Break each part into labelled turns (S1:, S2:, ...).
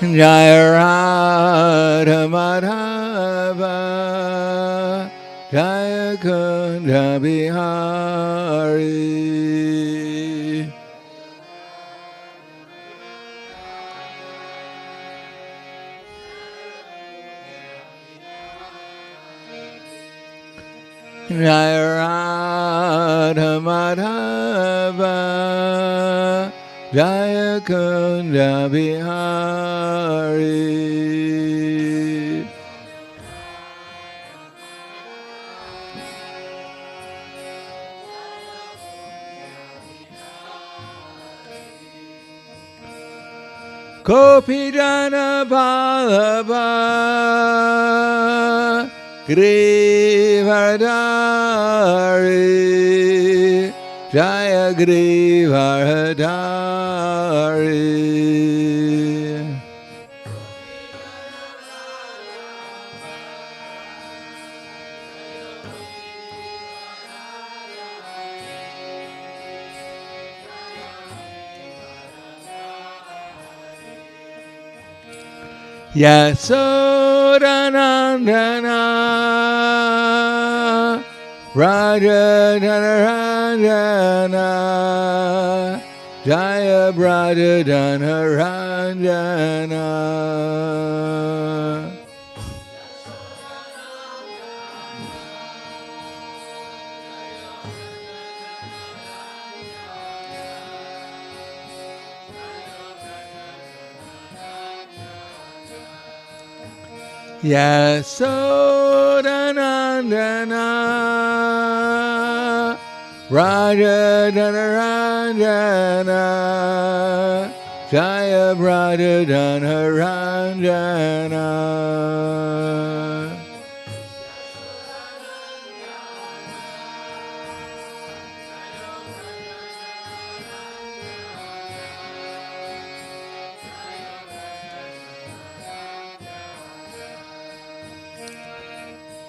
S1: Jaya Radha Madhava Jaya Kunda Bihari. Jaya Radha Madhava Jaya Kunda Bihari. Kopidana Ballabha Grivardhari Jaya Grivardhari. Yasodhanandana Raja Dhanaranjana Jaya Braja Dhanaranjana. Yasodhanandana Raja Dhanaranjana Jaya Braja Dhanaranjana.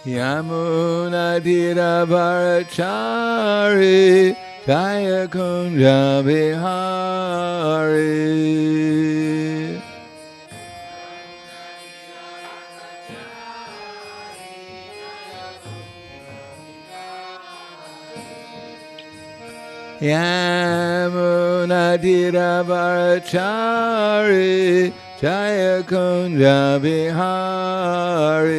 S1: Yamuna Tira Bharachari Jaya Kunja Bihari. Yamuna Tira Bharachari Jaya Kunja Bihari.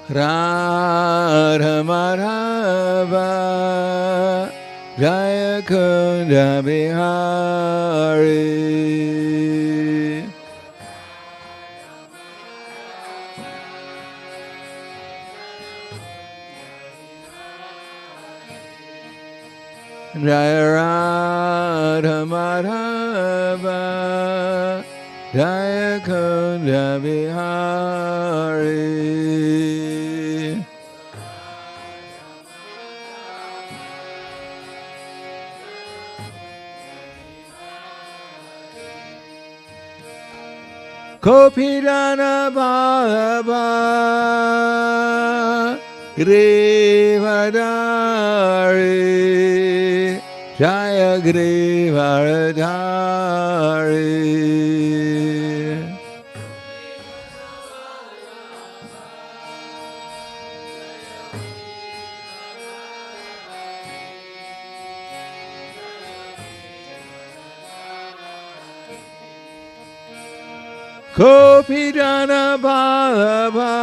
S1: Radha Madhava Jaya Kunja Bihari. Jaya Radha Madhava Jaya Kunja Bihari. Kopidana Ballabha Grivardhari Jaya Grivardhari. Kopidana Ballabha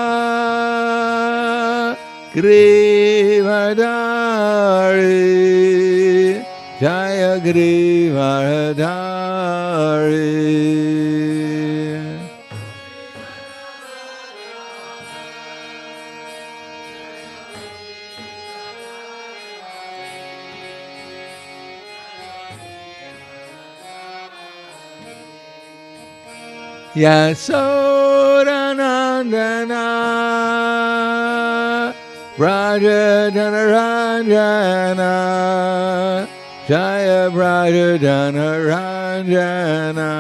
S1: Grivardhari Jaya Grivardhari. Yasodhanandana Braja Dhanaranjana Jaya Braja Dhanaranjana.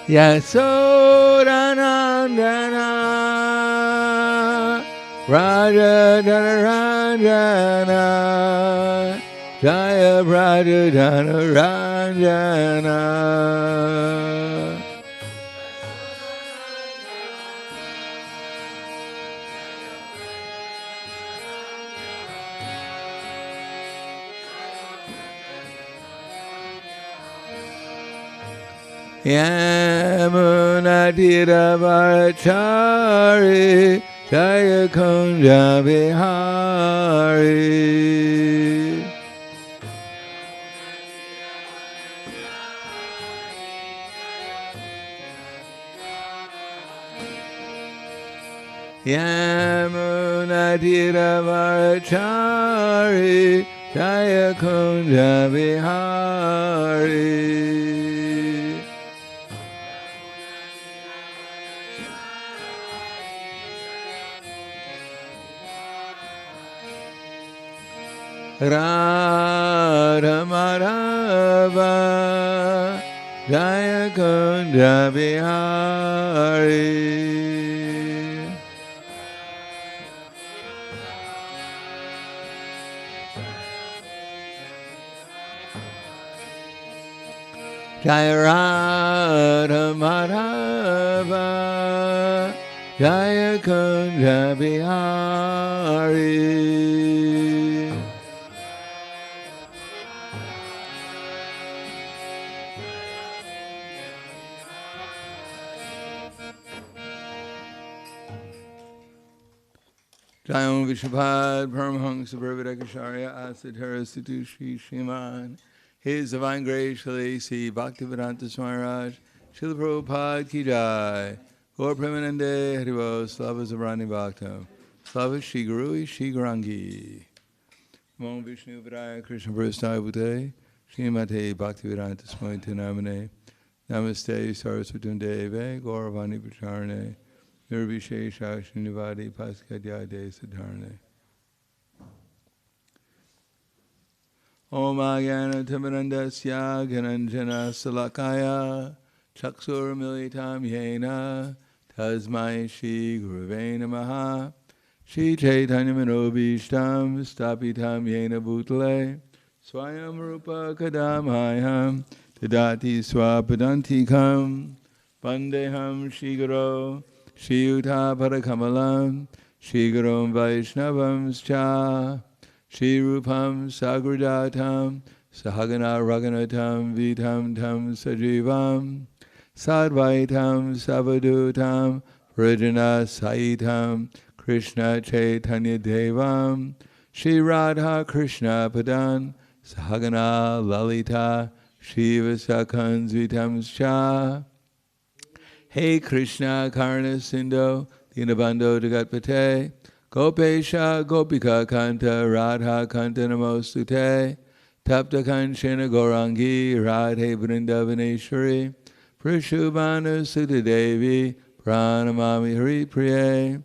S1: Yasodanandana Raja Ranjana Jaya Raja Ranjana Yamunatira Varachari Jaya Kunja Vihari Yamunatira Varachari Jaya Kunja Vihari Radha Madhava Jaya Kunja Vihari Jaya Radha Madhava Jaya Kunja Vihari Jayam Vishwapad Paramahansa Brahmadakacharya Asadhara Situ Shri Shriman His Divine Grace Shalasi Bhaktivedanta Swami Maharaj Srila Prabhupada Ki Jai Gaur Premanande Haribo Slava Zabrani Bhaktam Slava Shri Guru Shri Gurangi Namo Vishnu Vidaya Krishna Prasthaya Bhute Srimate Bhaktivedanta Swami Namane Namaste Saraswati Deve Gauravani Pacharane Nirvishesha Srinivadi Paskadyade Siddharne Om Agana Tamarandasya Gananjana Salakaya Chaksur Militam Yena Tasmai Shri Guruve Namaha Shri Chaitanya Manobishtam Stapitam Yena Bhutale Swayam Rupa Kadamaham Tadati Swapadantikam Vandeham Shri Guru Shri Yuta Parakamalam Shri Gurum Vaishnavam Scha Shri Rupam Sagrajatam Sahagana Raganatam Vitam Tam Sajivam Sadvaitam Savadutam Vrajana Saitam Krishna Chaitanya Devam Shri Radha Krishna Padan Sahagana Lalita Shiva Sakhan Vitam Scha Hey Krishna Karna Sindho Dinabando Jagatpate Gopesha Gopika Kanta Radha Kanta Namostute Tapta Kanchana Gaurangi Radhe Vrindavaneshwari Prashubhanu Sutta Devi Pranamami Hari Priye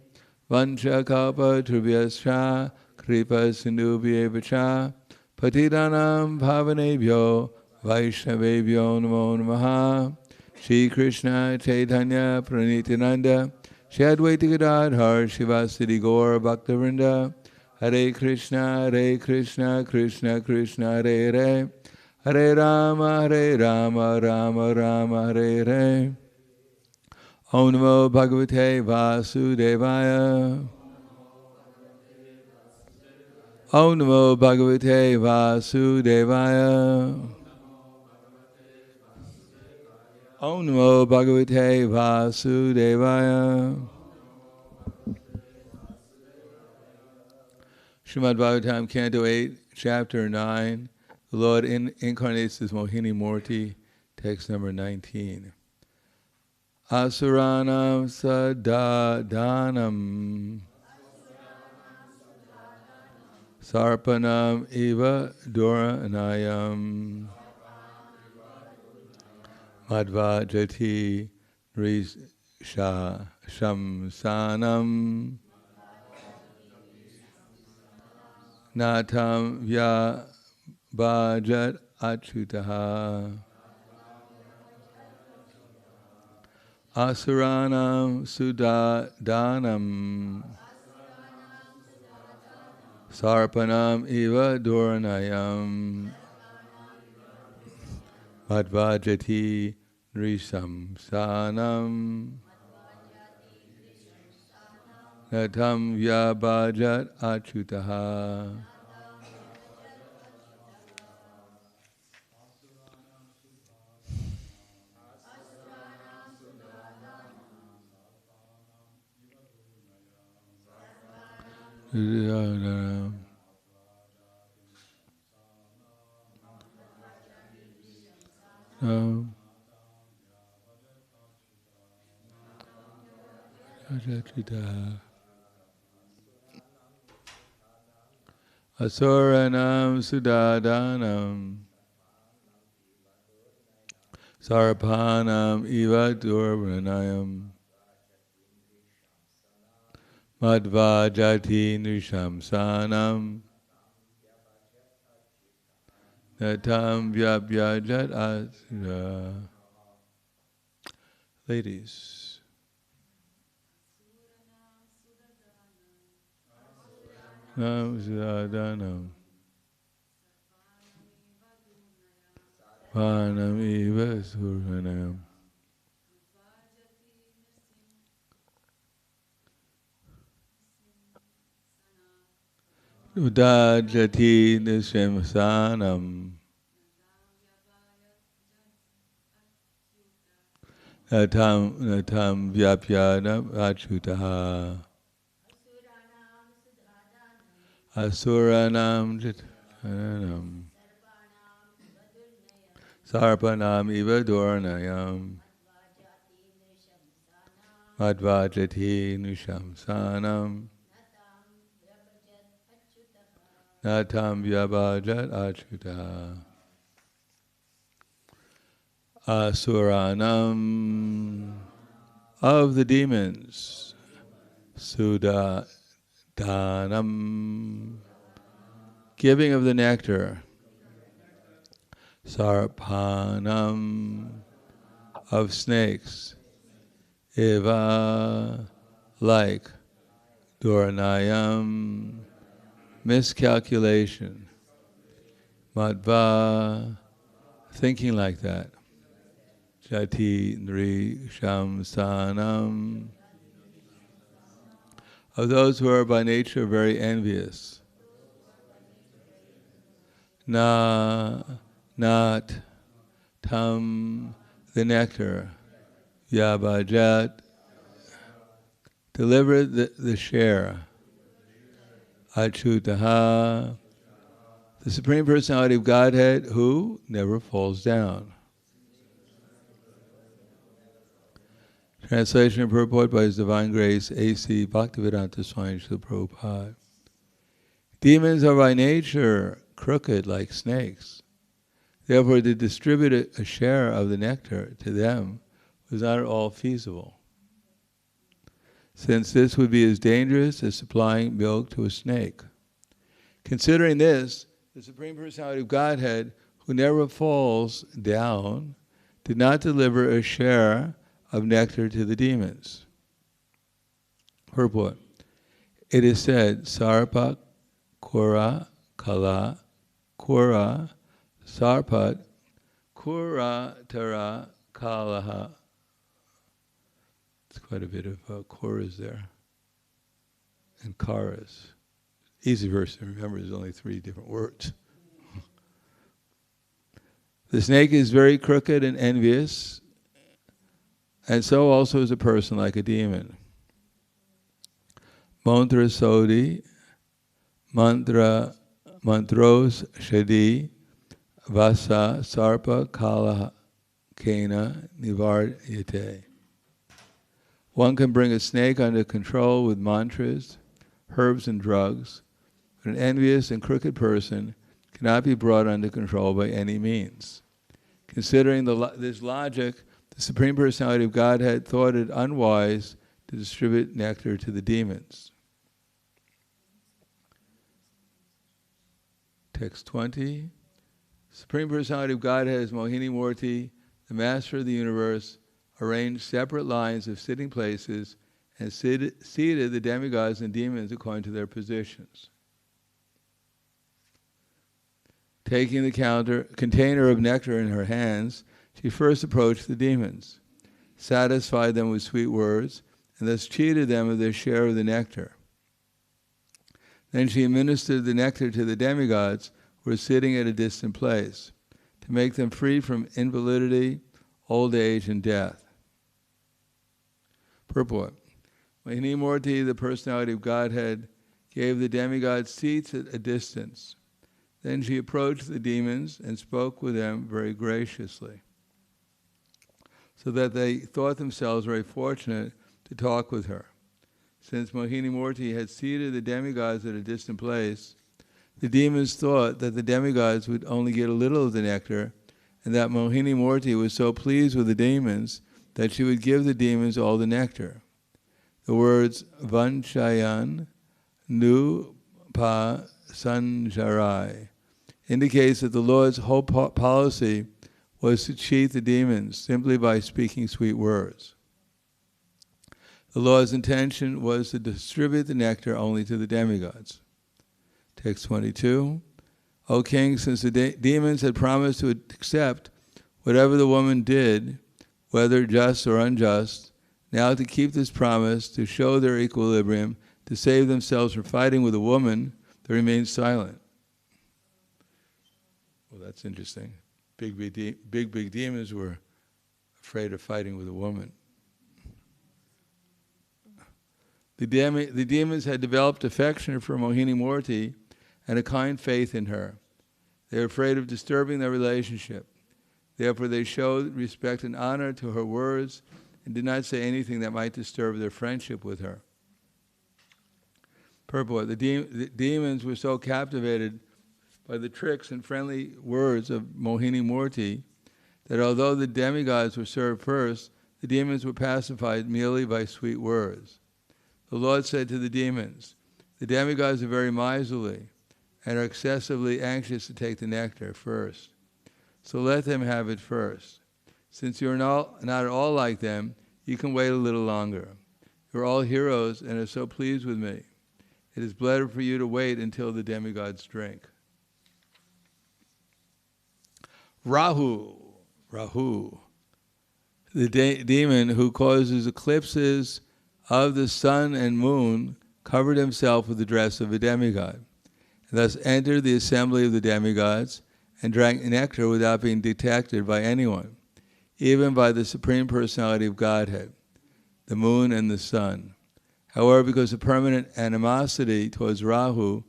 S1: Vancha Kalpa Trubhyascha Kripa Sindhubhye Vacha Patidanam Bhavanebhyo Vaishnavebhyo Namo Namaha Shri Krishna Chaitanya Pranityananda Shri Advaita Gadadhar Shivasati Gaur Bhaktivinoda Hare Krishna Krishna Krishna Hare Hare Hare Rama Rama Rama Hare Hare Om Namo Bhagavate Vasudevaya Om Namo Bhagavate Vasudevaya Om Namo Bhagavate Vasudevaya Srimad Bhagavatam, Canto 8, Chapter 9. The Lord incarnates as Mohini Murti, text number 19. Asuranam sadadanam sarpanam eva duranayam madhva jati risha shamsanam natam vya bhajat achutaha Asuranam sudadanam sarpanam iva duranayam madvajati nrisam sanam natam vyabhajat achutaha. Asuranam sudadanam sarpanam iva durvanayam madvajati nrishamsanam natam vyabhyajat asura. Ladies. Nam sudadanam panam iva survanayam udajati nishimsanam natam vyapyadam achutaha. Asuranam jitanam sarpanam iva dornayam madvajati nishamsanam natam vyabhajat achutaha. Asuranam, of the demons, sudadanam, giving of the nectar, sarpanam, of snakes, eva, like, duranayam, miscalculation, madva, thinking like that, jati nri shamsanam, of those who are by nature very envious, not tam, the nectar, yabhajat, deliver the share, achutaha, the Supreme Personality of Godhead, who never falls down. Translation and purport by His Divine Grace, A.C. Bhaktivedanta Swami Srila Prabhupada. Demons are by nature crooked like snakes. Therefore, to distribute a share of the nectar to them was not at all feasible, since this would be as dangerous as supplying milk to a snake. Considering this, the Supreme Personality of Godhead, who never falls down, did not deliver a share of nectar to the demons. Purport. It is said, Sarpa Kura Kala Kura Sarpat Kura Tara Kalaha. It's quite a bit of Kuras there. And Karas. Easy verse to remember, there's only 3 different words. The snake is very crooked and envious, and so also is a person like a demon. Mantra Sodi, Mantros Shadi, Vasa Sarpa Kala Kena Nivaryate. One can bring a snake under control with mantras, herbs, and drugs, but an envious and crooked person cannot be brought under control by any means. Considering this logic, the Supreme Personality of Godhead thought it unwise to distribute nectar to the demons. Text 20. Supreme Personality of Godhead is Mohini Murti, the Master of the universe, arranged separate lines of sitting places and seated the demigods and demons according to their positions. Taking the container of nectar in her hands, she first approached the demons, satisfied them with sweet words, and thus cheated them of their share of the nectar. Then she administered the nectar to the demigods who were sitting at a distant place, to make them free from invalidity, old age, and death. Purport. Mohini Murti, the personality of Godhead, gave the demigods seats at a distance. Then she approached the demons and spoke with them very graciously, so that they thought themselves very fortunate to talk with her. Since Mohini Murti had seated the demigods at a distant place, the demons thought that the demigods would only get a little of the nectar, and that Mohini Murti was so pleased with the demons that she would give the demons all the nectar. The words Vanchayan Nu Pa Sanjarai indicates that the Lord's whole policy was to cheat the demons simply by speaking sweet words. The Lord's intention was to distribute the nectar only to the demigods. Text 22. O king, since the demons had promised to accept whatever the woman did, whether just or unjust, now to keep this promise, to show their equilibrium, to save themselves from fighting with a woman, they remained silent. Well, that's interesting. Big demons were afraid of fighting with a woman. The demons had developed affection for Mohini Murti and a kind faith in her. They were afraid of disturbing their relationship. Therefore, they showed respect and honor to her words and did not say anything that might disturb their friendship with her. Purport. The demons were so captivated by the tricks and friendly words of Mohini Murti that although the demigods were served first, the demons were pacified merely by sweet words. The Lord said to the demons, the demigods are very miserly and are excessively anxious to take the nectar first. So let them have it first. Since you are not at all like them, you can wait a little longer. You are all heroes and are so pleased with me. It is better for you to wait until the demigods drink. Rahu, the demon who causes eclipses of the sun and moon, covered himself with the dress of a demigod, and thus entered the assembly of the demigods and drank nectar without being detected by anyone, even by the Supreme Personality of Godhead, the moon and the sun. However, because of permanent animosity towards Rahu,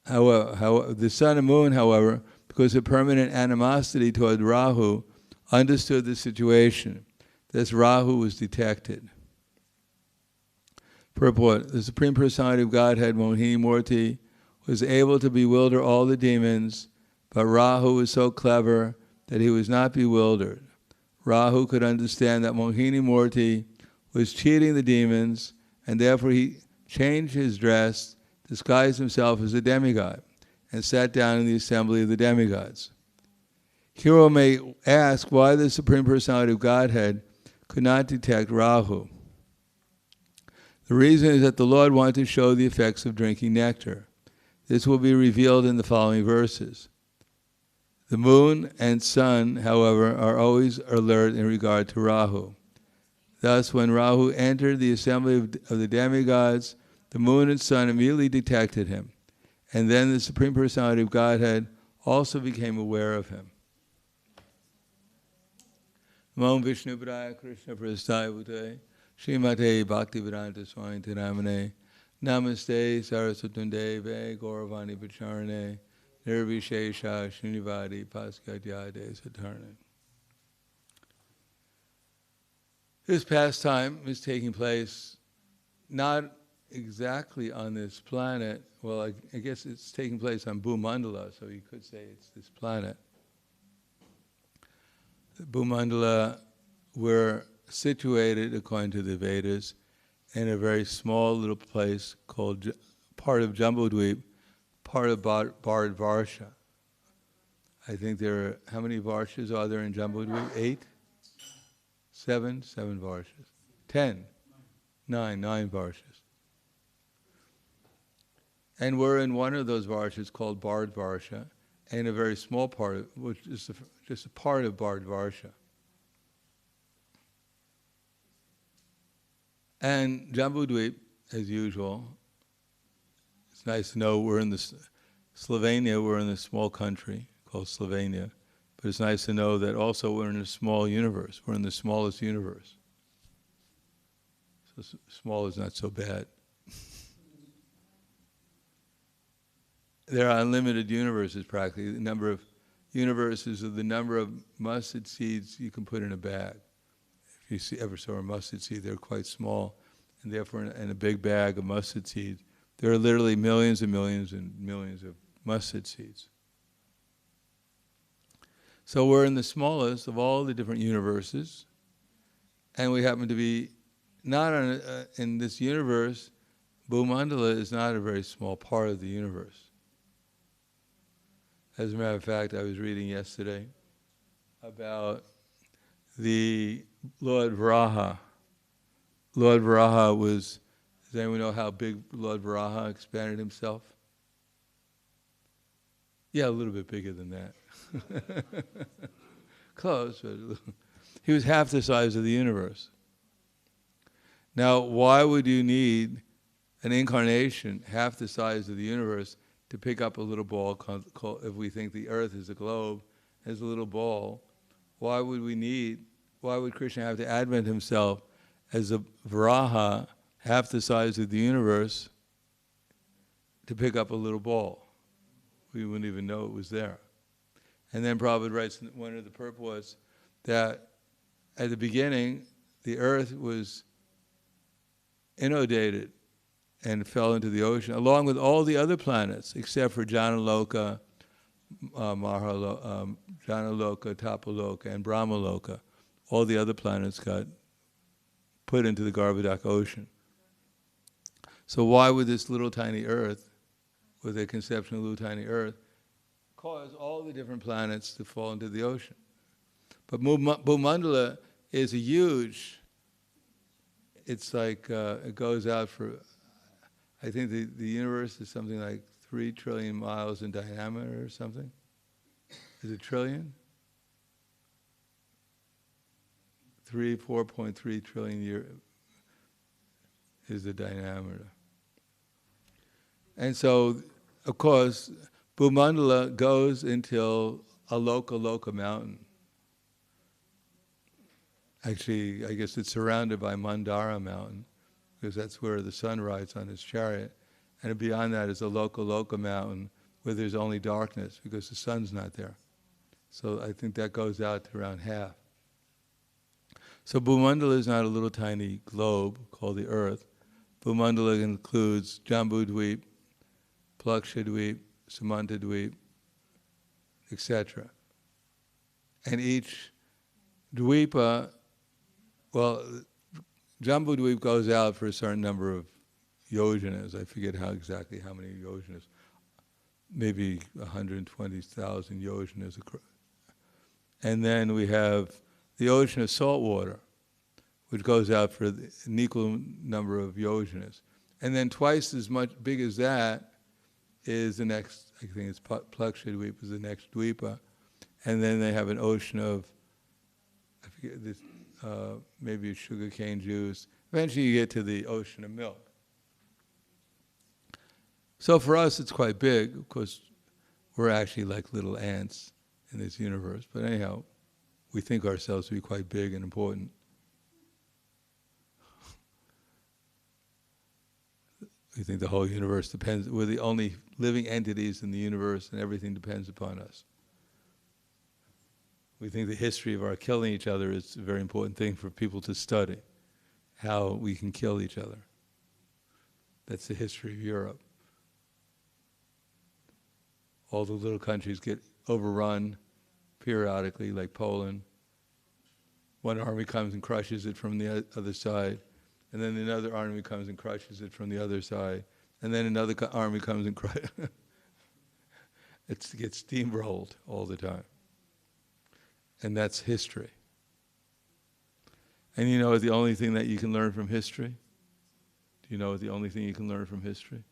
S1: the sun and moon, however, because of permanent animosity toward Rahu, understood the situation. Thus Rahu was detected. Purport. The Supreme Personality of Godhead, Mohini Murti, was able to bewilder all the demons, but Rahu was so clever that he was not bewildered. Rahu could understand that Mohini Murti was cheating the demons, and therefore he changed his dress, disguised himself as a demigod, and sat down in the assembly of the demigods. Hero may ask why the Supreme Personality of Godhead could not detect Rahu. The reason is that the Lord wanted to show the effects of drinking nectar. This will be revealed in the following verses. The moon and sun, however, are always alert in regard to Rahu. Thus, when Rahu entered the assembly of the demigods, the moon and sun immediately detected him, and then the Supreme Personality of Godhead also became aware of him. Namo Vishnu Padaya Krishna Prasthaya Bhutale Srimate Bhakti-vedanta Swami Tiramane Namaste Saraswatundeve Gauravani Pacharane Nirvishesha Srinivadi Paskadyade Satarne. This pastime is taking place not exactly on this planet. Well, I guess it's taking place on Bhumandala, so you could say it's this planet. The Bhumandala, we're situated, according to the Vedas, in a very small little place called part of Jambudvip, part of Bharatvarsha. I think there are, how many Varshas are there in Jambudvip? 8? 7 varshas. 10, 9 varshas. And we're in one of those varshas called Bard Varsha, and a very small part, which is just a part of Bard Varsha. And Jambudvip, as usual, it's nice to know we're in Slovenia, we're in a small country called Slovenia, but it's nice to know that also we're in a small universe. We're in the smallest universe. So small is not so bad. There are unlimited universes practically. The number of universes are the number of mustard seeds you can put in a bag. If you ever saw a mustard seed, they're quite small. And therefore, in a big bag of mustard seeds, there are literally millions and millions and millions of mustard seeds. So we're in the smallest of all the different universes, and we happen to be not in this universe. Bhumandala is not a very small part of the universe. As a matter of fact, I was reading yesterday about the Lord Varaha. Lord Varaha does anyone know how big Lord Varaha expanded himself? Yeah, a little bit bigger than that. Close, but he was half the size of the universe. Now, why would you need an incarnation half the size of the universe to pick up a little ball if we think the earth is a globe, as a little ball? Why would Krishna have to advent himself as a Varaha, half the size of the universe, to pick up a little ball? We wouldn't even know it was there. And then Prabhupada writes in one of the purports that at the beginning, the earth was inundated and fell into the ocean, along with all the other planets, except for Janaloka, Janaloka, Tapaloka, and Brahmaloka. All the other planets got put into the Garbhodak ocean. So why would this little tiny earth, with a conception of little tiny earth, cause all the different planets to fall into the ocean? But Bhumandala is a huge, it's like, it goes out for, I think the universe is something like 3 trillion miles in diameter or something. Is it trillion? 4.3 trillion years is the diameter. And so, of course, Bhumandala goes until Aloka mountain. Actually, I guess it's surrounded by Mandara mountain, because that's where the sun rides on his chariot. And beyond that is Aloka mountain, where there's only darkness, because the sun's not there. So I think that goes out to around half. So Bhumandala is not a little tiny globe called the earth. Bhumandala includes Jambudvip, Plakshadvip, Samantadvip, etc. And each dvipa, well, Jambudvip goes out for a certain number of yojanas. I forget exactly how many yojanas. Maybe 120,000 yojanas. And then we have the ocean of salt water, which goes out for an equal number of yojanas. And then twice as much big as that is the next, I think it's Plakshadvip is the next dvipa. And then they have an ocean of, I forget this, maybe sugarcane juice. Eventually you get to the ocean of milk. So for us it's quite big. Of course, we're actually like little ants in this universe. But anyhow, we think ourselves to be quite big and important. We think the whole universe depends, we're the only living entities in the universe and everything depends upon us. We think the history of our killing each other is a very important thing for people to study, how we can kill each other. That's the history of Europe. All the little countries get overrun periodically, like Poland. One army comes and crushes it from the other side, and then another army comes and crushes it from the other side, and then another army comes and crushes it. It gets steamrolled all the time. And that's history. And you know what the only thing that you can learn from history? Do you know what the only thing you can learn from history?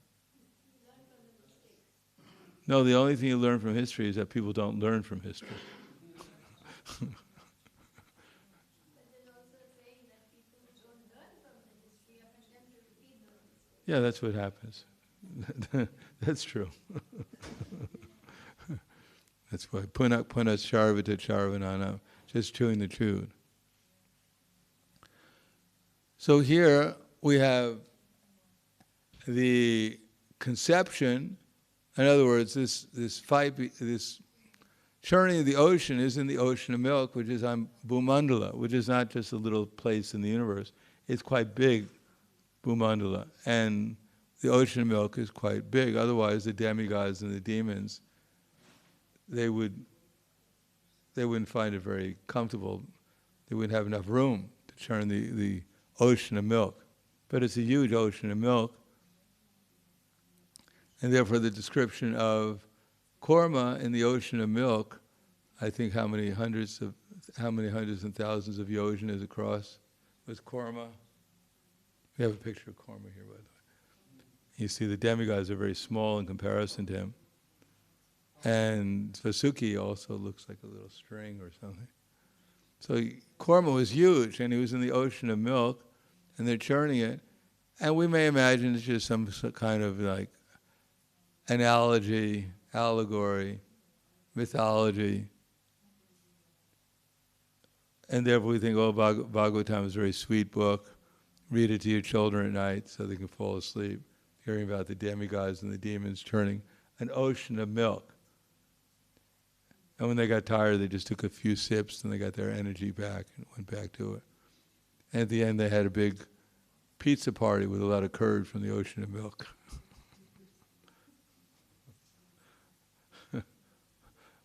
S1: No, the only thing you learn from history is that people don't learn from history. Yeah, that's what happens. That's true. That's why punak punas charvata charvanana, just chewing the chewed. So here we have the conception. In other words, this churning of the ocean is in the ocean of milk, which is on Bhumandala, which is not just a little place in the universe. It's quite big, Bhumandala, and the ocean of milk is quite big. Otherwise, the demigods and the demons, they wouldn't find it very comfortable. They wouldn't have enough room to churn the ocean of milk. But it's a huge ocean of milk. And therefore the description of korma in the ocean of milk, I think how many hundreds and thousands of yojanas across with korma. We have a picture of korma here, by the way. You see the demigods are very small in comparison to him. And Vasuki also looks like a little string or something. So korma was huge, and he was in the ocean of milk, and they're churning it. And we may imagine it's just some kind of like analogy, allegory, mythology. And therefore we think, oh, Bhagavatam is a very sweet book. Read it to your children at night so they can fall asleep, hearing about the demigods and the demons churning an ocean of milk. And when they got tired, they just took a few sips and they got their energy back and went back to it. And at the end, they had a big pizza party with a lot of curd from the ocean of milk.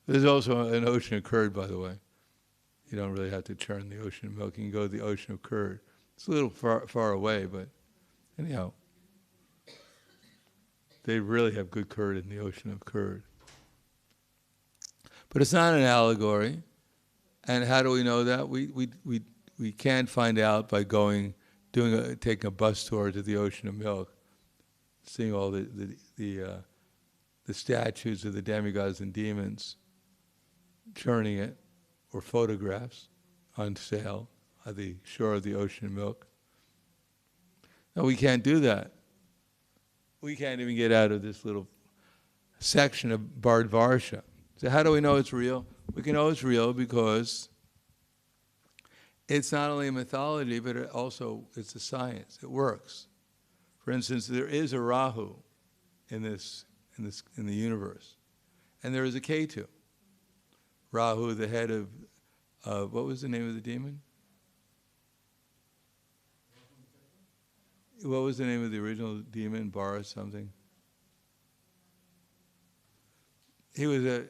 S1: There's also an ocean of curd, by the way. You don't really have to churn the ocean of milk. You can go to the ocean of curd. It's a little far away, but anyhow, they really have good curd in the ocean of curd. But it's not an allegory. And how do we know that? We can't find out by taking a bus tour to the ocean of milk, seeing all the statues of the demigods and demons, churning it, or photographs on sale at the shore of the ocean of milk. No, we can't do that. We can't even get out of this little section of Bharadvarsha. So how do we know it's real? We can know it's real because it's not only a mythology, but it's a science. It works. For instance, there is a Rahu in the universe, and there is a Ketu. Rahu, the head of what was the name of the demon? What was the name of the original demon? Bara something. It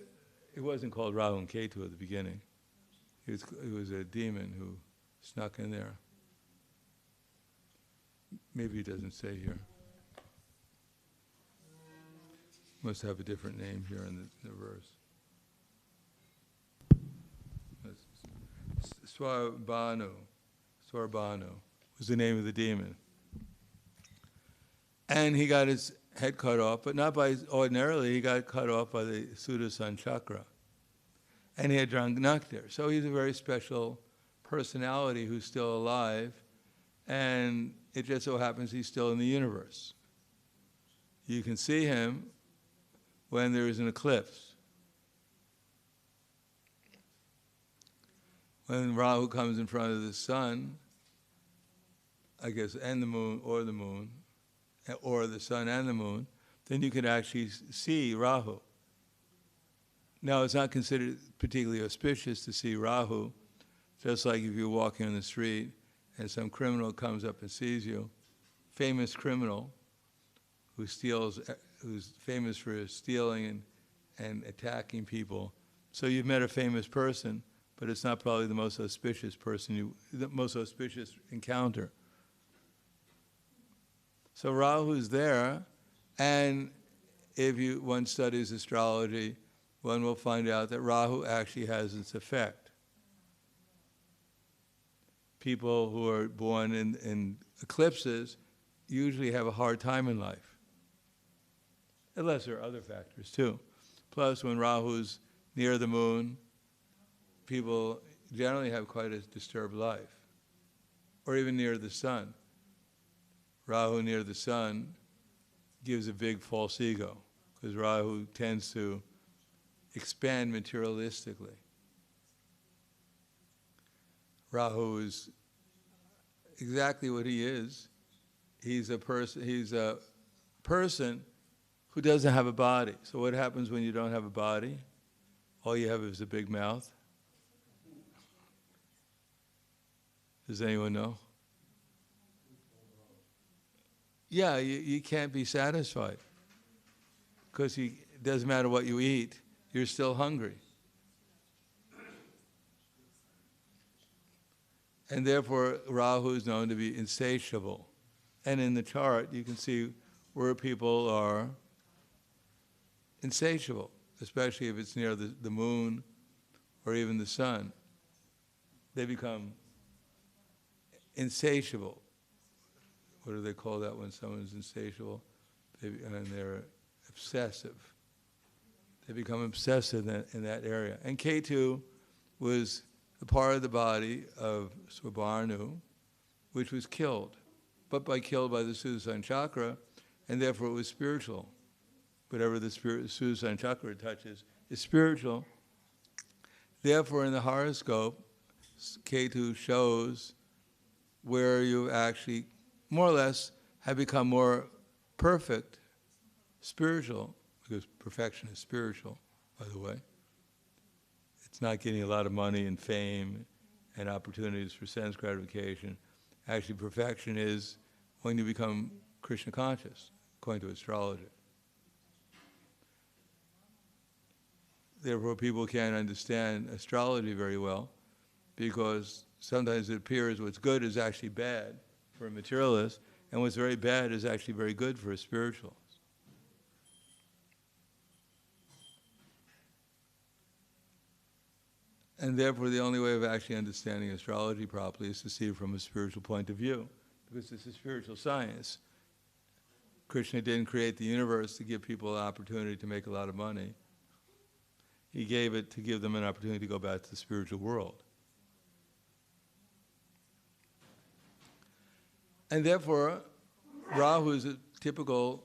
S1: wasn't called Rahu and Ketu at the beginning. He was a demon who snuck in there. Maybe it doesn't say here. Must have a different name here in the verse. Swarbhanu was the name of the demon. And he got his head cut off, but not ordinarily, he got cut off by the Sudarshan chakra. And he had drunk nectar. So he's a very special personality who's still alive, and it just so happens he's still in the universe. You can see him when there is an eclipse. When Rahu comes in front of the sun, I guess, and the moon, or the sun and the moon, then you can actually see Rahu. Now, it's not considered particularly auspicious to see Rahu, just like if you're walking on the street and some criminal comes up and sees you, famous criminal who's famous for stealing and attacking people. So you've met a famous person, but it's not probably the most auspicious the most auspicious encounter. So Rahu's there, and if one studies astrology, one will find out that Rahu actually has its effect. people who are born in eclipses usually have a hard time in life. Unless there are other factors too. Plus, when Rahu's near the moon, people generally have quite a disturbed life. Or even near the sun. Rahu near the sun gives a big false ego, because Rahu tends to expand materialistically. Rahu is exactly what he is. He's a person who doesn't have a body. So what happens when you don't have a body? All you have is a big mouth. Does anyone know? Yeah, you can't be satisfied. Because it doesn't matter what you eat, you're still hungry. And therefore, Rahu is known to be insatiable. And in the chart, you can see where people are insatiable, especially if it's near the moon or even the sun. They become insatiable. What do they call that when someone's insatiable? And they're obsessive. They become obsessive in that area. And Ketu was the part of the body of Swabarnu, which was killed, but killed by the Sudarsana chakra, and therefore it was spiritual. Whatever the Sudarsana chakra touches is spiritual. Therefore, in the horoscope, Ketu shows where you actually, more or less, have become more perfect, spiritual, because perfection is spiritual, by the way. It's not getting a lot of money and fame and opportunities for sense gratification. Actually, perfection is when you become Krishna conscious, according to astrology. Therefore, people can't understand astrology very well, because sometimes it appears what's good is actually bad for a materialist, and what's very bad is actually very good for a spiritualist. And therefore, the only way of actually understanding astrology properly is to see it from a spiritual point of view, because it's a spiritual science. Krishna didn't create the universe to give people an opportunity to make a lot of money. He gave it to give them an opportunity to go back to the spiritual world. And therefore, Rahu is a typical,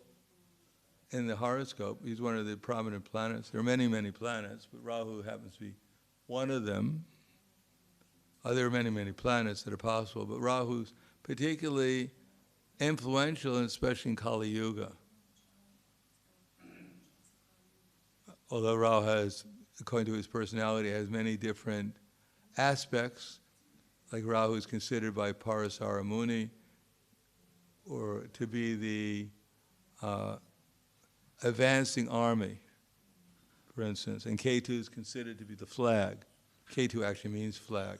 S1: in the horoscope, he's one of the prominent planets. There are many, many planets, but Rahu happens to be one of them. There are many, many planets that are possible, but Rahu's particularly influential, and especially in Kali Yuga. Although Rahu has, according to his personality, has many different aspects, like Rahu is considered by Parasara Muni or to be the advancing army, for instance, and Ketu is considered to be the flag. Ketu actually means flag,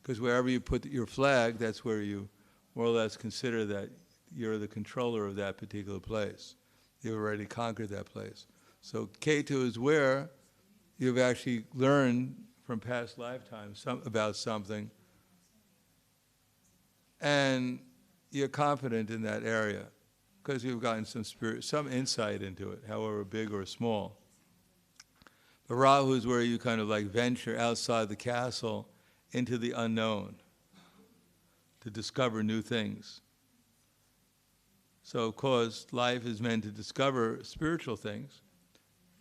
S1: because wherever you put your flag, that's where you more or less consider that you're the controller of that particular place. You've already conquered that place. So Ketu is where you've actually learned from past lifetimes about something, and you're confident in that area because you've gotten some insight into it, however big or small. But Rahu is where you kind of like venture outside the castle into the unknown to discover new things. So of course, life is meant to discover spiritual things,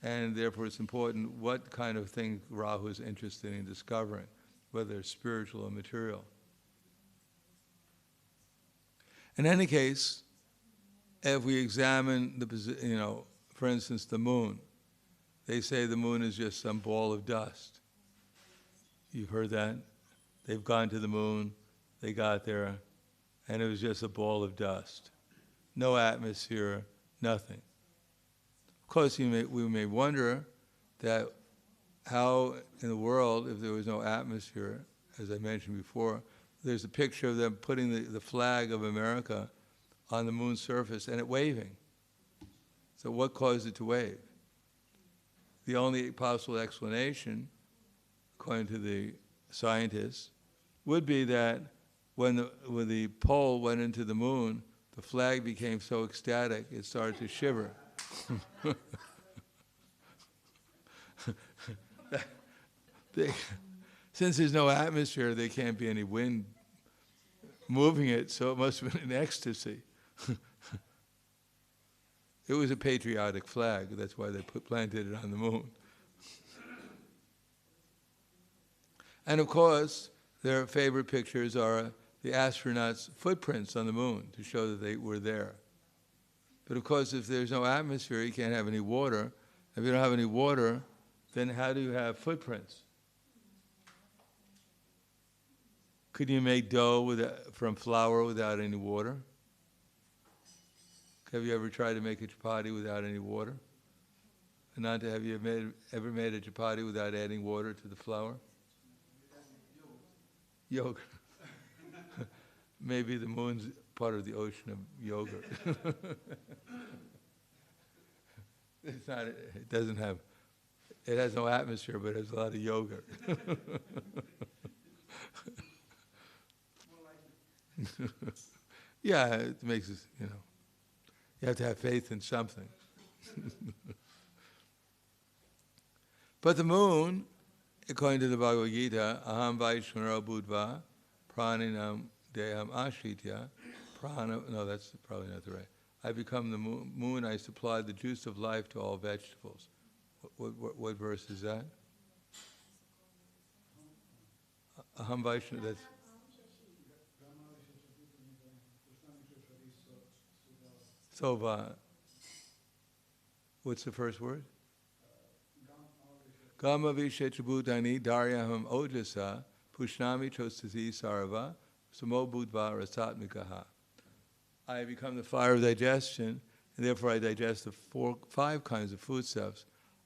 S1: and therefore it's important what kind of thing Rahu is interested in discovering, whether it's spiritual or material. In any case, if we examine the, for instance, the moon, they say the moon is just some ball of dust. You've heard that? They've gone to the moon, they got there, and it was just a ball of dust. No atmosphere, nothing. Of course, we may wonder that how in the world, if there was no atmosphere, as I mentioned before, there's a picture of them putting the flag of America on the moon's surface and it waving. So what caused it to wave? The only possible explanation, according to the scientists, would be that when the pole went into the moon, the flag became so ecstatic it started to shiver. Since there's no atmosphere, there can't be any wind moving it, so it must have been an ecstasy. It was a patriotic flag, that's why they planted it on the moon. And of course, their favorite pictures are the astronauts' footprints on the moon to show that they were there. But of course, if there's no atmosphere, you can't have any water. If you don't have any water, then how do you have footprints? Could you make dough from flour without any water? Have you ever tried to make a chapati without any water? Ananta, have you ever made a chapati without adding water to the flour? Yogurt. Maybe the moon's part of the ocean of yogurt. It has no atmosphere, but it has a lot of yogurt. Yeah, it makes us, you have to have faith in something. But the moon, according to the Bhagavad Gita, aham vaishvaro budva praninam deham ashritya prana, no, that's probably not the right. I become the moon, I supply the juice of life to all vegetables. What verse is that? Aham vaishvaro, that's... So, what's the first word? Gama vishetrabhutani daryaham ojasa pushnami chostasi sarva samo budva rasatmikaha. I become the fire of digestion, and therefore I digest the 5 kinds of foodstuffs.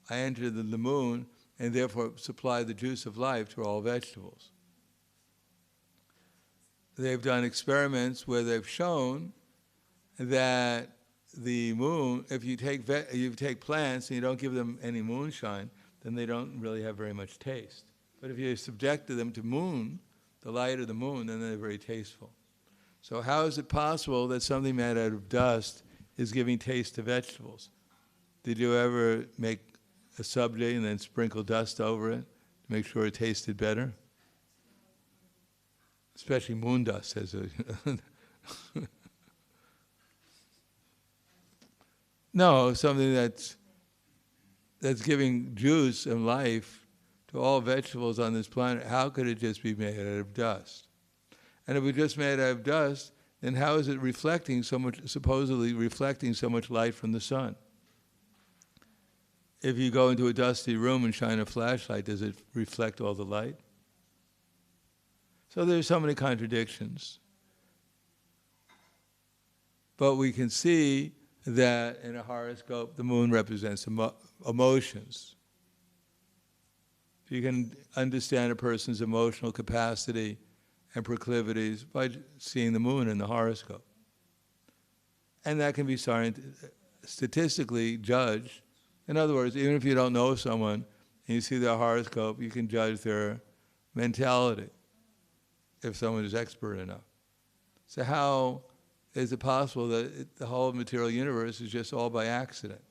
S1: I enter the moon, and therefore supply the juice of life to all vegetables. They've done experiments where they've shown that the moon, if you take plants and you don't give them any moonshine, then they don't really have very much taste. But if you subject them to moon, the light of the moon, then they're very tasteful. So how is it possible that something made out of dust is giving taste to vegetables? Did you ever make a sabji and then sprinkle dust over it to make sure it tasted better? Especially moon dust has a... No, something that's giving juice and life to all vegetables on this planet. How could it just be made out of dust? And if it just made out of dust, then how is it reflecting so much, supposedly reflecting so much light from the sun? If you go into a dusty room and shine a flashlight, does it reflect all the light? So there's so many contradictions. But we can see that in a horoscope, the moon represents emotions. You can understand a person's emotional capacity and proclivities by seeing the moon in the horoscope. And that can be statistically judged. In other words, even if you don't know someone and you see their horoscope, you can judge their mentality if someone is expert enough. So how is it possible that the whole material universe is just all by accident?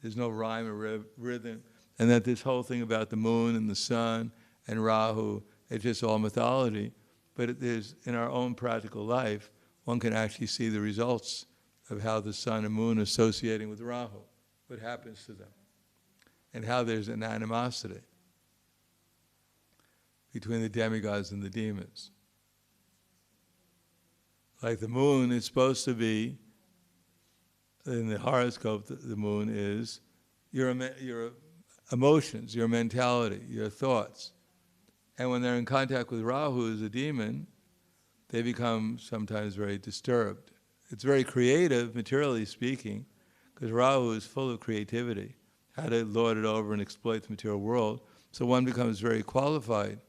S1: There's no rhyme or rhythm, and that this whole thing about the moon and the sun and Rahu, it's just all mythology. But in our own practical life, one can actually see the results of how the sun and moon are associating with Rahu, what happens to them, and how there's an animosity between the demigods and the demons. Like the moon is supposed to be, in the horoscope, the moon is your emotions, your mentality, your thoughts. And when they're in contact with Rahu, who's a demon, they become sometimes very disturbed. It's very creative, materially speaking, because Rahu is full of creativity, how to lord it over and exploit the material world. So one becomes very qualified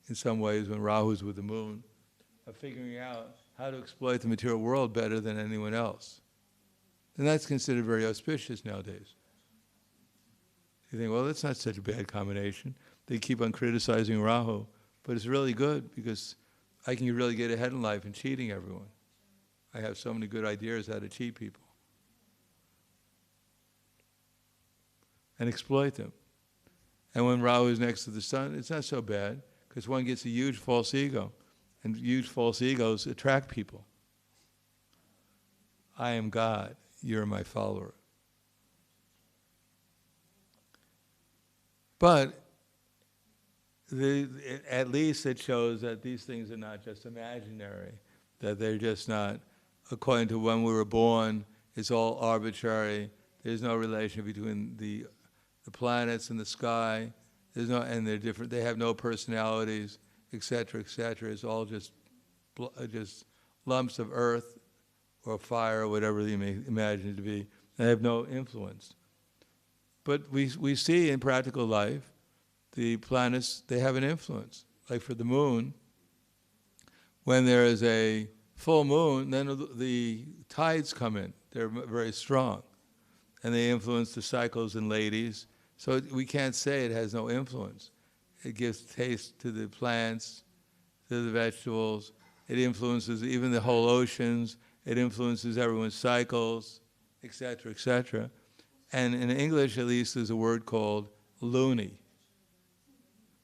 S1: in some ways when Rahu is with the moon, of figuring out how to exploit the material world better than anyone else. And that's considered very auspicious nowadays. You think, well, that's not such a bad combination. They keep on criticizing Rahu, but it's really good because I can really get ahead in life in cheating everyone. I have so many good ideas how to cheat people and exploit them. And when Rahu is next to the sun, it's not so bad, because one gets a huge false ego, and huge false egos attract people. I am God, you're my follower. But at least it shows that these things are not just imaginary, that they're just not, according to when we were born, it's all arbitrary. There's no relation between the planets and the sky. There's no, and they're different. They have no personalities, etc., etc. It's all just lumps of earth or fire or whatever you may imagine it to be. They have no influence. But we see in practical life, the planets, they have an influence. Like for the moon, when there is a full moon, then the tides come in. They're very strong. And they influence the cycles in ladies. So we can't say it has no influence. It gives taste to the plants, to the vegetables. It influences even the whole oceans. It influences everyone's cycles, etc., etc. And in English, at least, there's a word called loony.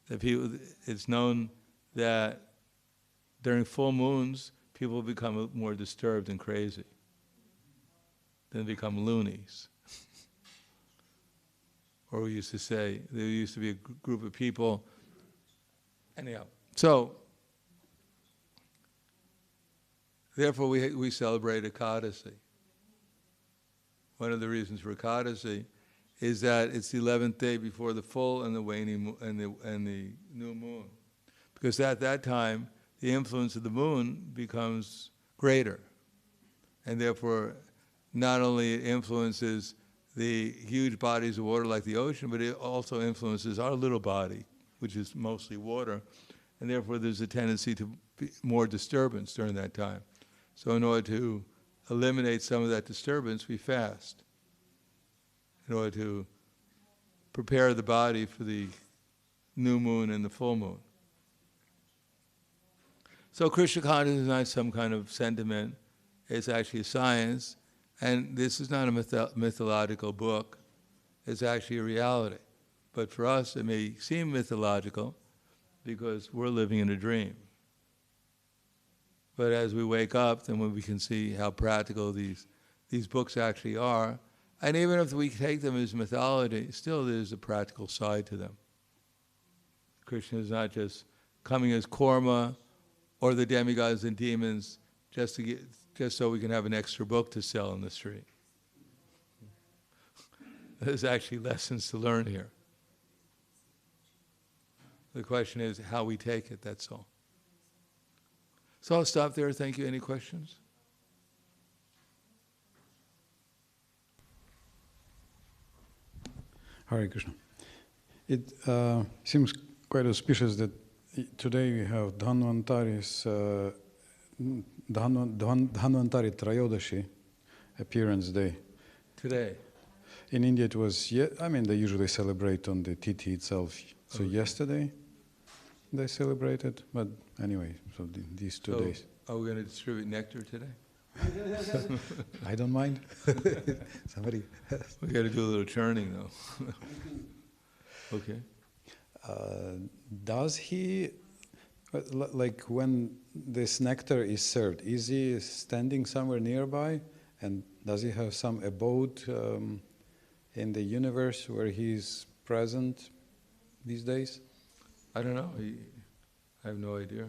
S1: It's known that during full moons, people become more disturbed and crazy. Then become loonies. Or we used to say, there used to be a group of people. Anyhow, so, therefore we celebrate Ekadasi. One of the reasons for Ekadasi is that it's the 11th day before the full and the waning and the new moon, because at that time the influence of the moon becomes greater, and therefore not only it influences the huge bodies of water like the ocean, but it also influences our little body, which is mostly water, and therefore there's a tendency to be more disturbance during that time. So in order to eliminate some of that disturbance, we fast, in order to prepare the body for the new moon and the full moon. So Krishna consciousness is not some kind of sentiment, it's actually a science, and this is not a mythological book, it's actually a reality. But for us it may seem mythological because we're living in a dream. But as we wake up, then we can see how practical these books actually are. And even if we take them as mythology, still there's a practical side to them. Krishna is not just coming as Kurma or the demigods and demons just so we can have an extra book to sell in the street. There's actually lessons to learn here. The question is how we take it, that's all. So I'll stop there. Thank you. Any questions?
S2: Hare Krishna. It seems quite auspicious that today we have Dhanvantari's Dhanvantari Trayodashi appearance day.
S1: Today?
S2: In India it was, they usually celebrate on the Tithi itself. So yesterday they celebrated, but anyway, so these 2 days.
S1: Are we going to distribute nectar today?
S2: I don't mind. Somebody.
S1: We got to do a little churning though. Okay.
S2: Does he, like when this nectar is served, is he standing somewhere nearby, and does he have some abode in the universe where he's present these days?
S1: I don't know. I have no idea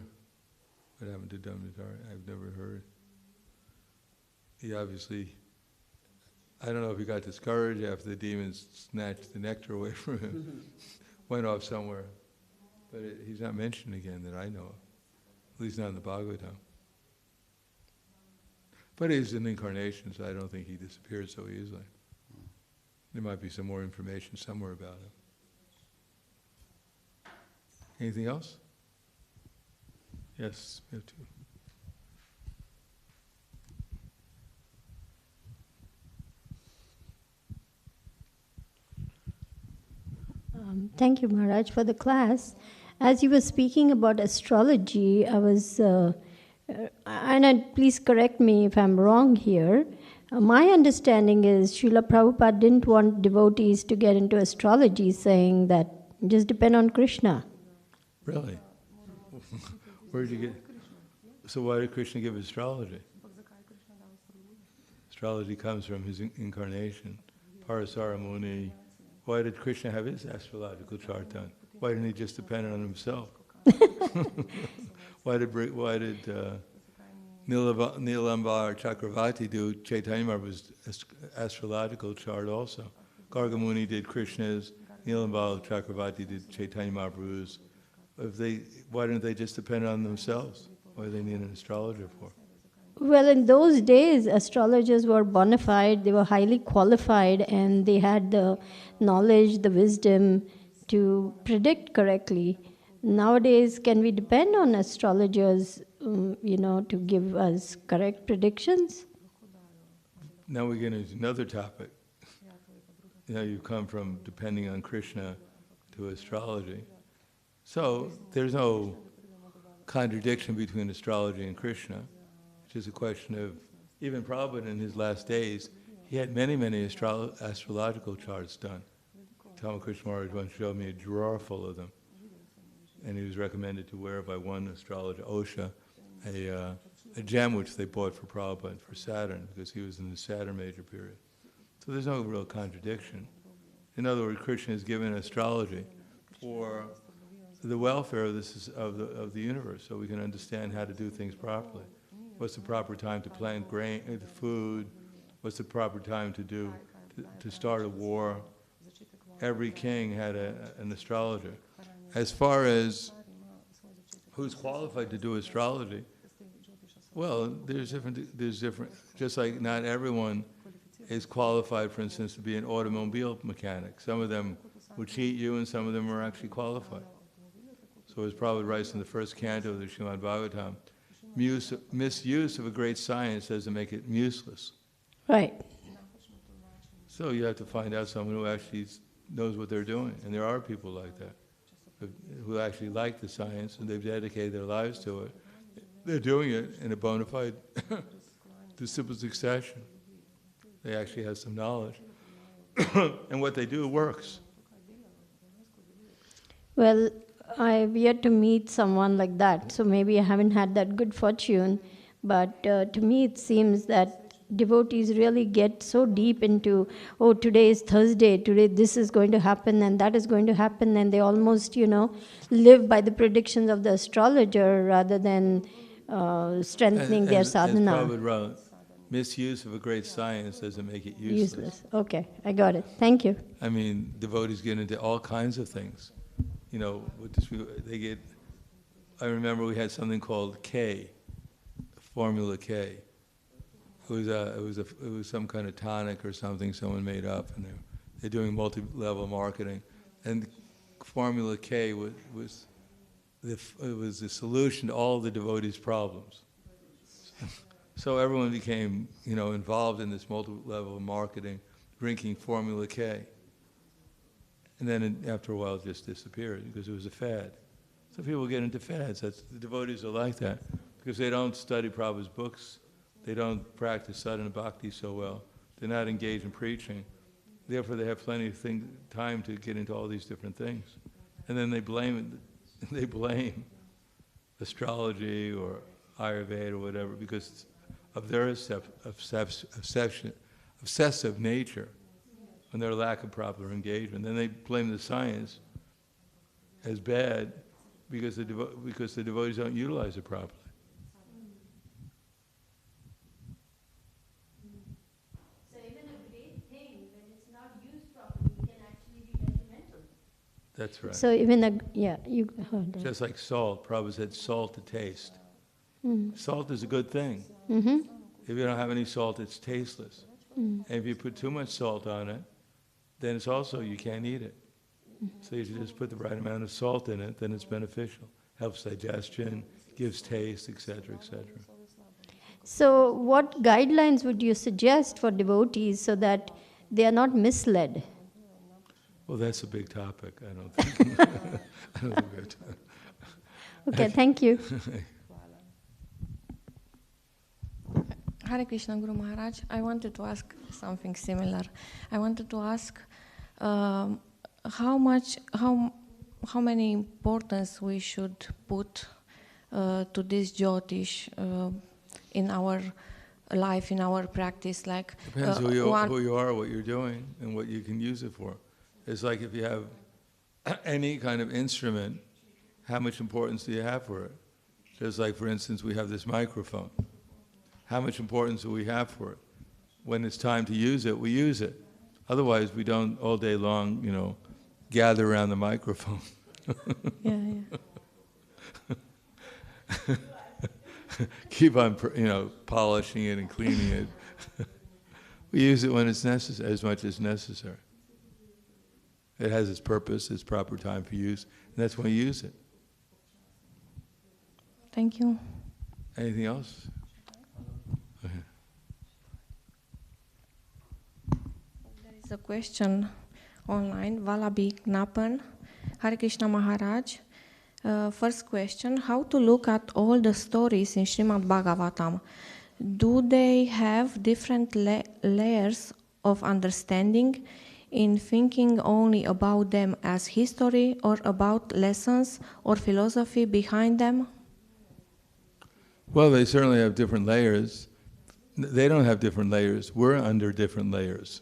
S1: what happened to Dhammitari. I've never heard. He obviously, I don't know if he got discouraged after the demons snatched the nectar away from him, went off somewhere. But he's not mentioned again that I know of, at least not in the Bhagavatam. But he's an incarnation, so I don't think he disappeared so easily. There might be some more information somewhere about him. Anything else? Yes, we have two.
S3: Thank you, Maharaj, for the class. As you were speaking about astrology, I was, please correct me if I'm wrong here. My understanding is Srila Prabhupada didn't want devotees to get into astrology, saying that just depend on Krishna.
S1: Really? Where did you get? So why did Krishna give astrology? Astrology comes from his incarnation. Parasara Muni. Why did Krishna have his astrological chart done? Why didn't he just depend on himself? Why did Nilambar Chakravarti do Chaitanya Mahaprabhu's astrological chart also? Garga Muni did Krishna's, Nilambar Chakravarti did Chaitanya Mahaprabhu's. Why didn't they just depend on themselves? Why do they need an astrologer for?
S3: Well, in those days, astrologers were bona fide, they were highly qualified, and they had the knowledge, the wisdom to predict correctly. Nowadays, can we depend on astrologers, to give us correct predictions?
S1: Now we get into another topic. You've come from depending on Krishna to astrology. So there's no contradiction between astrology and Krishna. It's just a question of, even Prabhupada in his last days, he had many, many astrological charts done. Tamakrishna Maharaj once showed me a drawer full of them. And he was recommended to wear by one astrologer, Osha, a gem which they bought for Prabhupada for Saturn, because he was in the Saturn major period. So there's no real contradiction. In other words, Krishna has given astrology for the welfare of the universe, so we can understand how to do things properly. What's the proper time to plant grain, food? What's the proper time to start a war? Every king had an astrologer. As far as who's qualified to do astrology, well, there's different. Just like not everyone is qualified, for instance, to be an automobile mechanic. Some of them will cheat you, and some of them are actually qualified. So as Prabhupada writes in the first canto of the Srimad Bhagavatam, misuse of a great science doesn't make it useless.
S3: Right.
S1: So you have to find out someone who actually knows what they're doing. And there are people like that, who actually like the science, and they've dedicated their lives to it. They're doing it in a bona fide, disciple succession. They actually have some knowledge. And what they do works.
S3: Well, I've yet to meet someone like that, so maybe I haven't had that good fortune. But to me, it seems that devotees really get so deep into, today is Thursday, today this is going to happen and that is going to happen, and they almost, live by the predictions of the astrologer rather than strengthening their sadhana.
S1: As Prabhupada wrote, misuse of a great science doesn't make it useless.
S3: Okay, I got it. Thank you.
S1: I mean, devotees get into all kinds of things. I remember we had something called K, Formula K. It was some kind of tonic or something someone made up, and they're doing multi-level marketing. And Formula K was the solution to all the devotees' problems. So everyone became, involved in this multi-level marketing, drinking Formula K. And then after a while it just disappeared because it was a fad. So people get into fads. The devotees are like that because they don't study Prabhupada's books. They don't practice sadhana bhakti so well. They're not engaged in preaching. Therefore they have plenty of time to get into all these different things. And then they blame astrology or Ayurveda or whatever because of their obsessive nature and their lack of proper engagement. Then they blame the science as bad because the devotees don't utilize it properly.
S3: So even a great thing, when it's not used properly, can actually be detrimental.
S1: That's right.
S3: So even you heard that.
S1: Just like salt, Prabhupada said salt to taste. Salt is a good thing.
S3: Mm-hmm.
S1: If you don't have any salt, it's tasteless. And if you put too much salt on it, then it's also, you can't eat it. So you just put the right amount of salt in it, then it's beneficial. Helps digestion, gives taste, etc., etc.
S3: So what guidelines would you suggest for devotees so that they are not misled?
S1: Well, that's a big topic. I don't think, I don't think we have time.
S3: Okay, thank you.
S4: Hare Krishna, Guru Maharaj. I wanted to ask something similar. I wanted to ask how many importance we should put to this Jyotish in our life, in our practice. Like
S1: depends who you are, what you're doing, and what you can use it for. It's like if you have any kind of instrument, how much importance do you have for it? Just like, for instance, we have this microphone. How much importance do we have for it? When it's time to use it, we use it. Otherwise, we don't all day long, gather around the microphone.
S3: Yeah.
S1: Keep on, polishing it and cleaning it. We use it when it's necessary, as much as necessary. It has its purpose, its proper time for use, and that's when we use it.
S4: Thank you.
S1: Anything else? Okay.
S4: There is a question online, Valabi Knappen, Hare Krishna Maharaj. First question, how to look at all the stories in Srimad Bhagavatam? Do they have different layers of understanding in thinking only about them as history or about lessons or philosophy behind them?
S1: Well, they certainly have different layers. They don't have different layers. We're under different layers.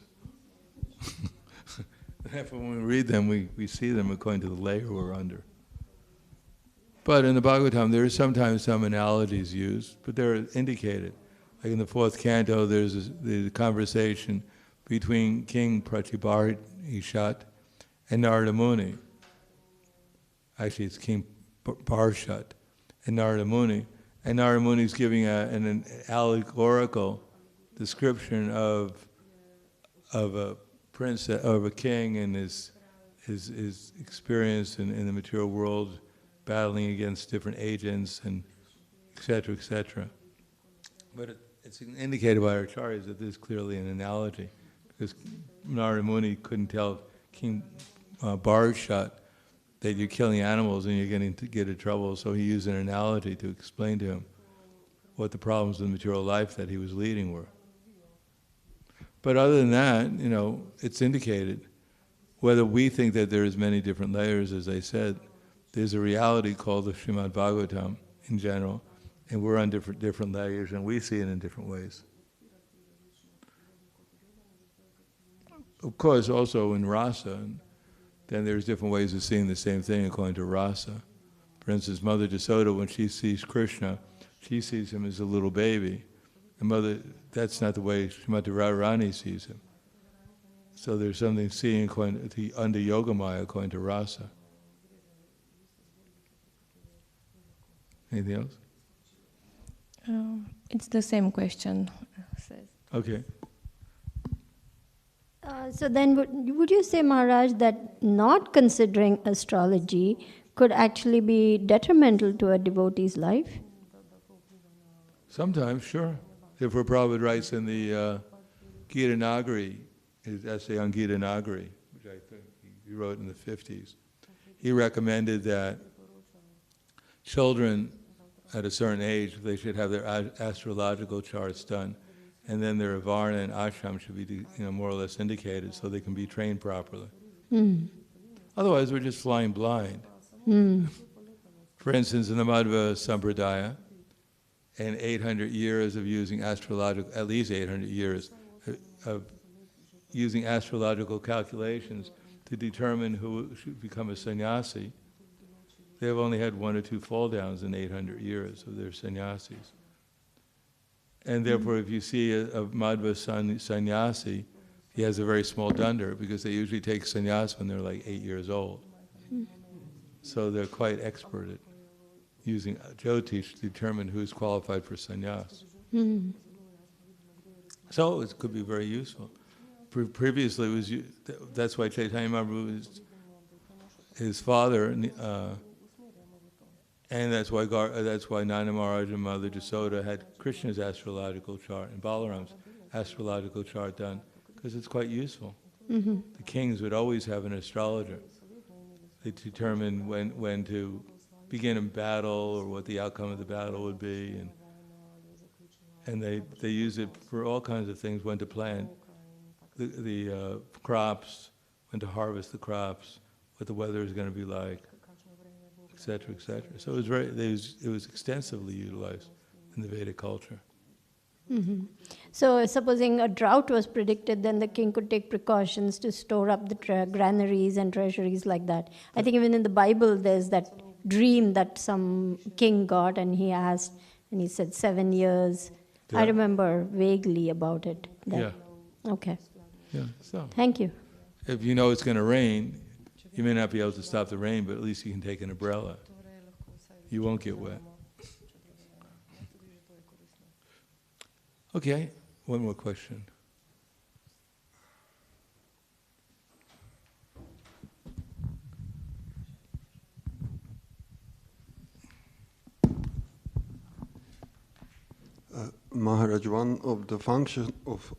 S1: Therefore, when we read them, we see them according to the layer we're under. But in the Bhagavatam, there are sometimes some analogies used, but they're indicated. Like in the 4th canto, there's the conversation between King Pratibharishat and Narada Muni. Actually, it's King Parshat and Narada Muni. And Narada Muni is giving an allegorical description of a prince, of a king, and his experience in the material world, battling against different agents, and etc., etc. But it's indicated by our acharyas that this is clearly an analogy, because Narada Muni couldn't tell King Parshat that you're killing animals and you're getting into trouble, so he used an analogy to explain to him what the problems of the material life that he was leading were. But other than that, it's indicated. Whether we think that there's many different layers, as I said, there's a reality called the Srimad Bhagavatam in general, and we're on different layers, and we see it in different ways. Of course, also in rasa, then there's different ways of seeing the same thing according to rasa. For instance, Mother Yasoda, when she sees Krishna, she sees him as a little baby. And that's not the way Srimati Radharani sees him. So there's something seeing under Yogamaya according to rasa. Anything else?
S4: It's the same question.
S1: Okay.
S3: So then would you say, Maharaj, that not considering astrology could actually be detrimental to a devotee's life?
S1: Sometimes, sure. Therefore, Prabhupada writes in the Gita Nagari, his essay on Gita Nagari, which I think he wrote in the 50s, he recommended that children at a certain age, they should have their astrological charts done, and then their varna and ashram should be more or less indicated so they can be trained properly. Otherwise, we're just flying blind. For instance, in the Madhva Sampradaya, in 800 years of using astrological, at least 800 years of using astrological calculations to determine who should become a sannyasi, they've only had 1 or 2 fall downs in 800 years of their sannyasis. And therefore, if you see a Madhva sannyasi, he has a very small danda, because they usually take sannyas when they're like 8 years old. So they're quite expert at using Jyotish to determine who's qualified for sannyas. So it could be very useful. Previously, that's why Chaitanya Mahaprabhu was his father, and that's why Nanda Maharaj and Mother Yasoda had Krishna's astrological chart and Balaram's astrological chart done, because it's quite useful. The kings would always have an astrologer. They determine when to begin a battle or what the outcome of the battle would be, and they use it for all kinds of things, when to plant the crops, when to harvest the crops, what the weather is going to be like, etc., etc. So it was extensively utilized in the Vedic culture.
S3: So supposing a drought was predicted, then the king could take precautions to store up the granaries and treasuries like that. I think even in the Bible there's that dream that some king got, and he asked, and he said 7 years.
S1: Yeah.
S3: I remember vaguely about it.
S1: Yeah.
S3: Okay.
S1: Yeah. So
S3: Thank you.
S1: if you know it's going to rain, you may not be able to stop the rain, but at least you can take an umbrella. You won't get wet. Okay, one more question.
S5: Maharaj, one of the functions of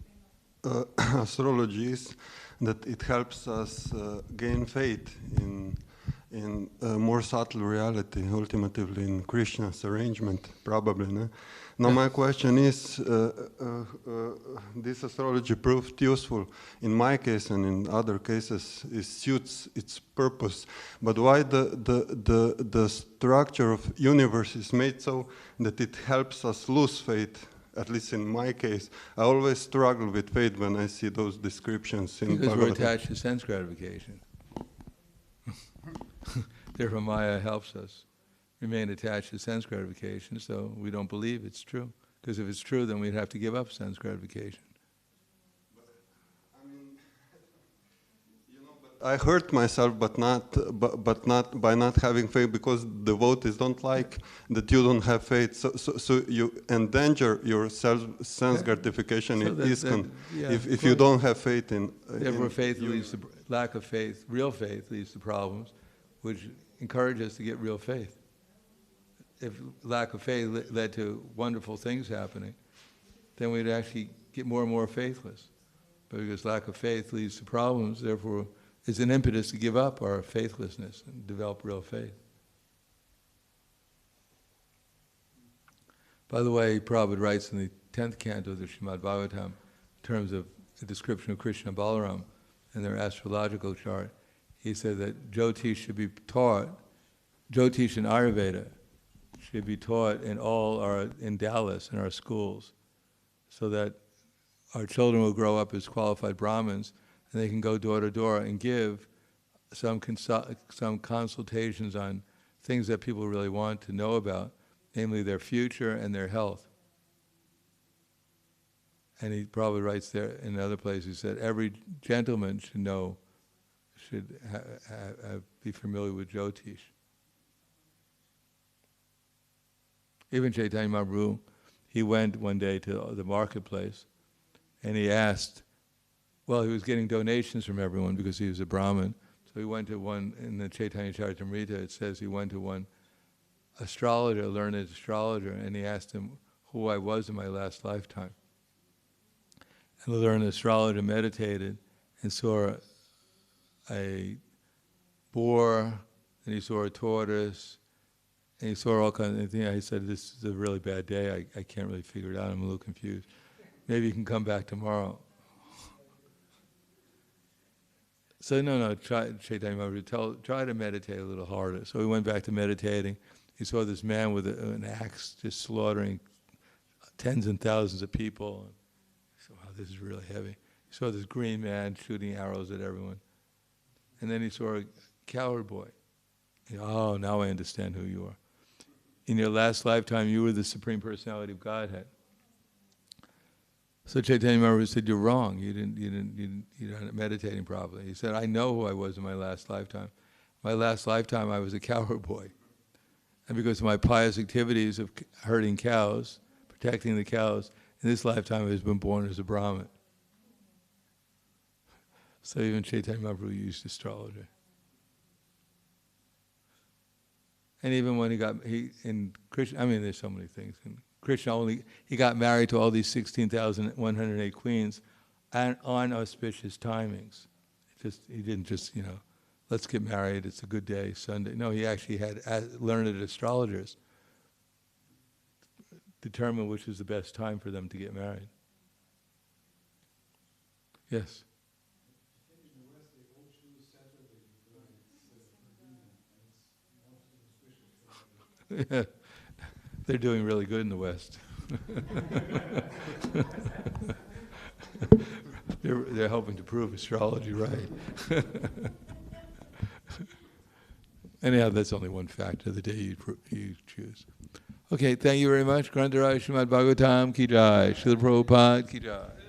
S5: astrology is that it helps us gain faith in a more subtle reality, ultimately in Krishna's arrangement, probably. No? Now my question is, this astrology proved useful in my case and in other cases. It suits its purpose, but why the structure of universe is made so that it helps us lose faith? At least in my case, I always struggle with faith when I see those descriptions in
S1: Because we're
S5: Bhagavad Gita.
S1: attached to sense gratification. Therefore Maya helps us remain attached to sense gratification, so we don't believe it's true. Because if it's true, then we'd have to give up sense gratification.
S5: I hurt myself, but not by not having faith, because devotees don't like that you don't have faith. So you endanger your sense gratification in ISKCON if you don't have faith in.
S1: Therefore, faith leads to lack of faith. Real faith leads to problems, which encourage us to get real faith. If lack of faith led to wonderful things happening, then we'd actually get more and more faithless. But because lack of faith leads to problems, therefore it's an impetus to give up our faithlessness and develop real faith. By the way, Prabhupada writes in the 10th canto of the Srimad Bhagavatam, in terms of the description of Krishna and Balaram in their astrological chart, he said that Jyotish should be taught, Jyotish and Ayurveda should be taught in Dallas, in our schools, so that our children will grow up as qualified Brahmins, and they can go door to door and give some consultations on things that people really want to know about, namely their future and their health. And he probably writes there in another place, he said, every gentleman should be familiar with Jyotish. Even Chaitanya Mahaprabhu, he went one day to the marketplace, and he asked, well, he was getting donations from everyone because he was a Brahmin. So he went to one, in the Chaitanya Charitamrita, it says he went to one astrologer, learned astrologer, and he asked him who I was in my last lifetime. And the learned astrologer meditated and saw a boar, and he saw a tortoise, and he saw all kinds of things. He said, this is a really bad day, I can't really figure it out, I'm a little confused. Maybe you can come back tomorrow. So Chaitanya Mahaprabhu, try to meditate a little harder. So he went back to meditating. He saw this man with an axe just slaughtering tens and thousands of people. He said, wow, this is really heavy. He saw this green man shooting arrows at everyone. And then he saw a cowherd boy. He said, oh, now I understand who you are. In your last lifetime, you were the Supreme Personality of Godhead. So Chaitanya Mahaprabhu said, you're wrong. You're not meditating properly. He said, I know who I was in my last lifetime. My last lifetime, I was a cowherd boy. And because of my pious activities of herding cows, protecting the cows, in this lifetime I was been born as a Brahmin. So even Chaitanya Mahaprabhu used astrology. And even when in Krishna, there's so many things. In Krishna he got married to all these 16,108 queens on auspicious timings. He didn't just, let's get married, it's a good day, Sunday. No, he actually had learned astrologers determine which is the best time for them to get married. Yes? Yeah. They're doing really good in the West. They're hoping to prove astrology right. Anyhow, that's only one factor, the day you choose. Okay, thank you very much. Grantaraj Srimad Bhagavatam ki jai. Srila Prabhupada ki jai.